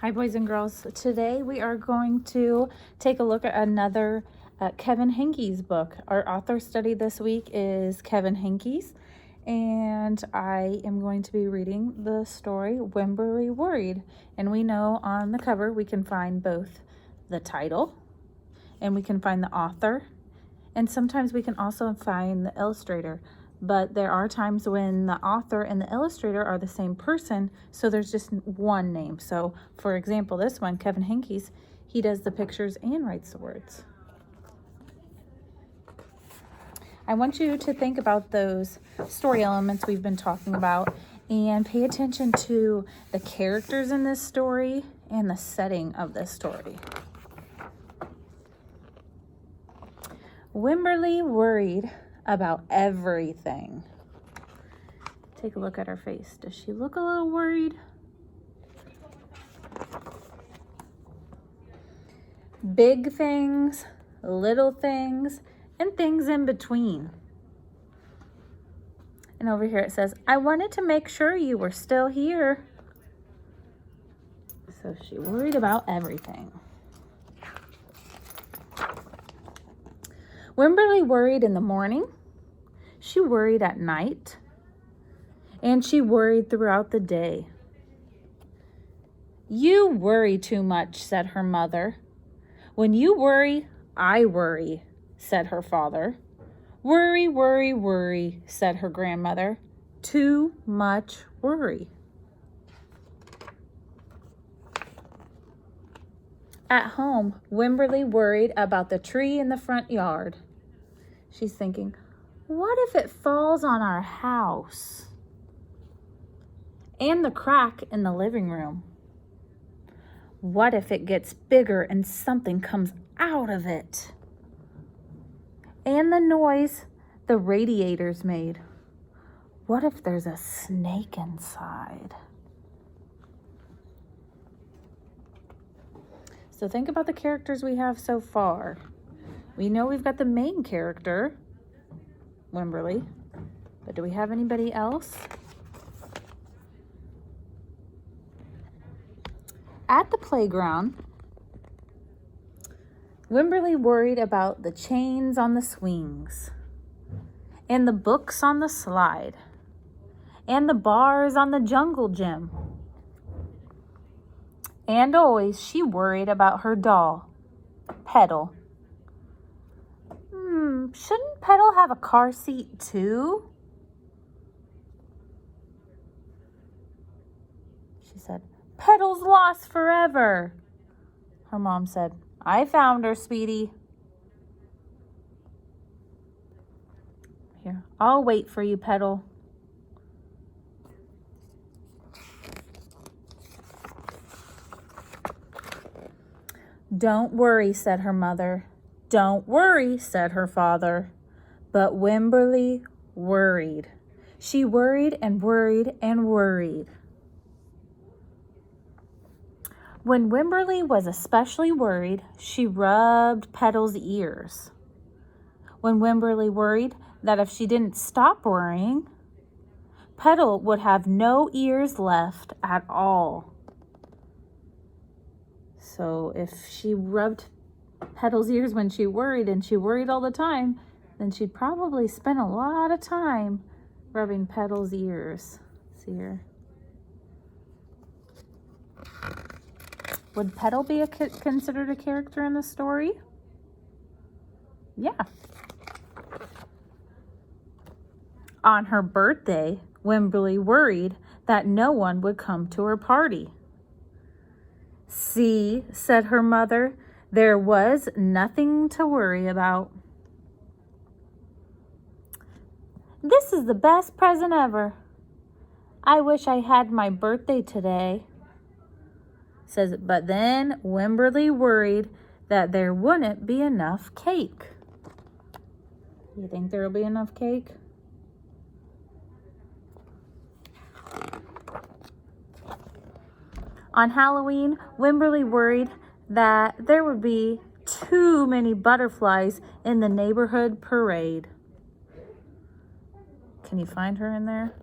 Hi, boys and girls. Today we are going to take a look at another Kevin Henkes book. Our author study this week is Kevin Henkes, and I am going to be reading the story Wemberly Worried. And we know on the cover we can find both the title and we can find the author, and sometimes we can also find the illustrator. But there are times when the author and the illustrator are the same person, so there's just one name. So, for example, this one, Kevin Henkes, he does the pictures and writes the words. I want you to think about those story elements we've been talking about and pay attention to the characters in this story and the setting of this story. Wemberly worried about everything. Take a look at her face. Does she look a little worried? Big things, little things, and things in between. And over here it says, I wanted to make sure you were still here. So she worried about everything. Wemberly worried in the morning, she worried at night, and she worried throughout the day. You worry too much, said her mother. When you worry, I worry, said her father. Worry, worry, worry, said her grandmother. Too much worry. At home, Wemberly worried about the tree in the front yard. She's thinking, what if it falls on our house? And the crack in the living room. What if it gets bigger and something comes out of it? And the noise the radiators made. What if there's a snake inside? So think about the characters we have so far. We know we've got the main character, Wemberly, but do we have anybody else? At the playground, Wemberly worried about the chains on the swings, and the books on the slide, and the bars on the jungle gym. And always she worried about her doll, Petal. Shouldn't Petal have a car seat too? She said, Petal's lost forever. Her mom said, I found her, sweetie. Here, I'll wait for you, Petal. Don't worry, said her mother. Don't worry, said her father. But Wemberly worried. She worried and worried and worried. When Wemberly was especially worried, she rubbed Petal's ears. When Wemberly worried that if she didn't stop worrying, Petal would have no ears left at all. So if she rubbed Petal's ears when she worried, and she worried all the time, then she'd probably spend a lot of time rubbing Petal's ears. See here. Would Petal be considered a character in the story? Yeah. On her birthday, Wemberly worried that no one would come to her party. See, said her mother, there was nothing to worry about. This is the best present ever. I wish I had my birthday today. Says, but then Wemberly worried that there wouldn't be enough cake. You think there will be enough cake? On Halloween, Wemberly worried that there would be too many butterflies in the neighborhood parade. Can you find her in there?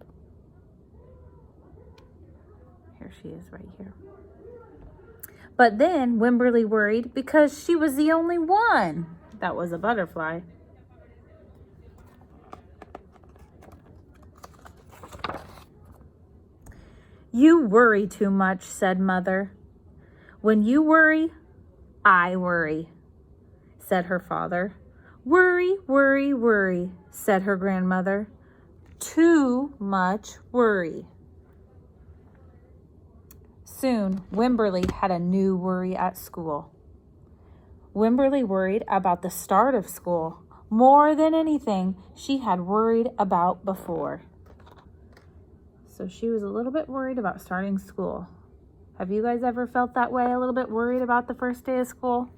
Here she is right here. But then Wemberly worried because she was the only one that was a butterfly. You worry too much, said Mother. When you worry, I worry, said her father. Worry, worry, worry, said her grandmother. Too much worry. Soon, Wemberly had a new worry at school. Wemberly worried about the start of school more than anything she had worried about before. So she was a little bit worried about starting school. Have you guys ever felt that way, a little bit worried about the first day of school?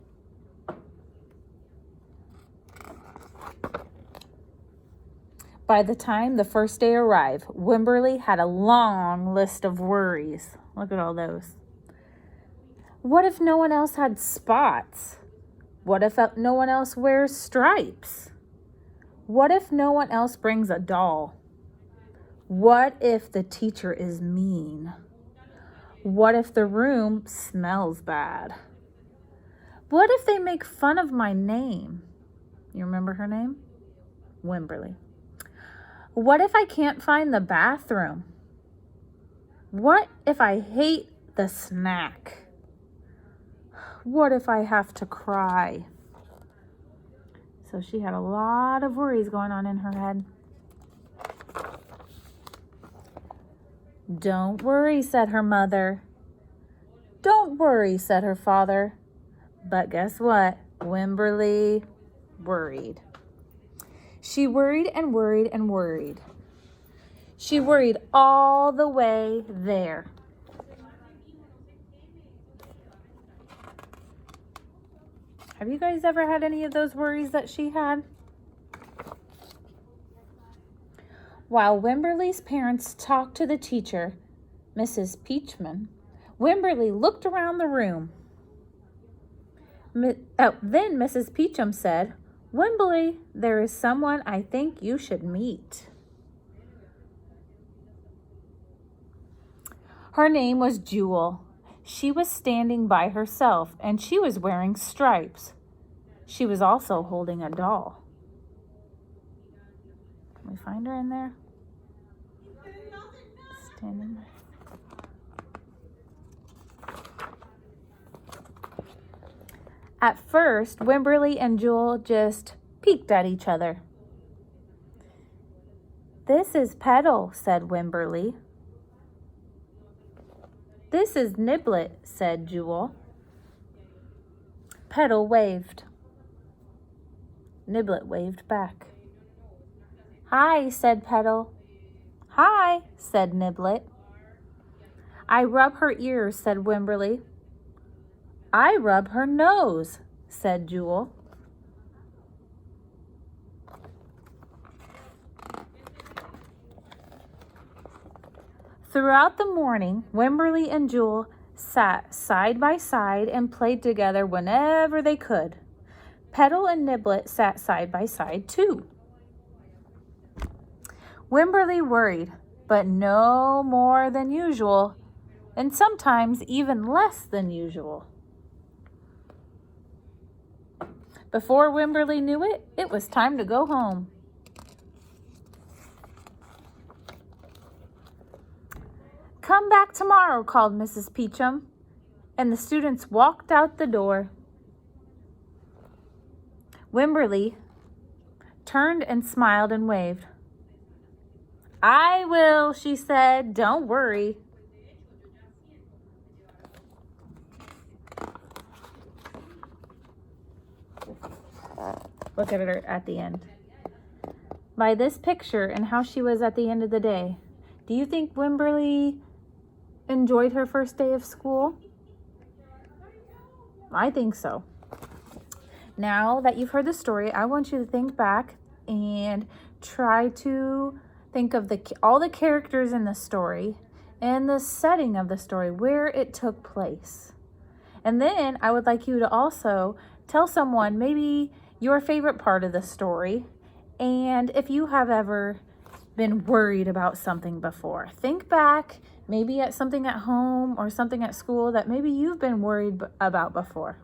By the time the first day arrived, Wemberly had a long list of worries. Look at all those. What if no one else had spots? What if no one else wears stripes? What if no one else brings a doll? What if the teacher is mean? What if the room smells bad? What if they make fun of my name? You remember her name? Wemberly. What if I can't find the bathroom? What if I hate the snack? What if I have to cry? So she had a lot of worries going on in her head. Don't worry, said her mother. Don't worry, said her father. But guess what? Wemberly worried. She worried and worried and worried. She worried all the way there. Have you guys ever had any of those worries that she had? While Wemberly's parents talked to the teacher, Mrs. Peachman, Wemberly looked around the room. Then Mrs. Peachum said, Wemberly, there is someone I think you should meet. Her name was Jewel. She was standing by herself, and she was wearing stripes. She was also holding a doll. Can we find her in there? Standing there. At first, Wemberly and Jewel just peeked at each other. This is Petal, said Wemberly. This is Niblet, said Jewel. Petal waved. Niblet waved back. Hi, said Petal. Hi, said Niblet. I rub her ears, said Wemberly. I rub her nose, said Jewel. Throughout the morning, Wemberly and Jewel sat side by side and played together whenever they could. Petal and Niblet sat side by side too. Wemberly worried, but no more than usual, and sometimes even less than usual. Before Wemberly knew it, it was time to go home. Come back tomorrow, called Mrs. Peachum, and the students walked out the door. Wemberly turned and smiled and waved. I will, she said. Don't worry. Look at her at the end. By this picture and how she was at the end of the day, do you think Wemberly enjoyed her first day of school? I think so. Now that you've heard the story, I want you to think back and try to think of all the characters in the story and the setting of the story, where it took place. And then I would like you to also tell someone maybe your favorite part of the story, and if you have ever been worried about something before. Think back, maybe at something at home or something at school that maybe you've been worried about before.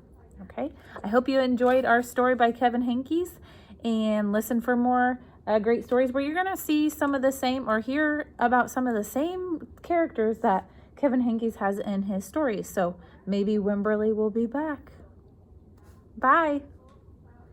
Okay, I hope you enjoyed our story by Kevin Henkes, and listen for more great stories where you're going to see some of the same or hear about some of the same characters that Kevin Henkes has in his stories. So maybe Wemberly will be back. Bye.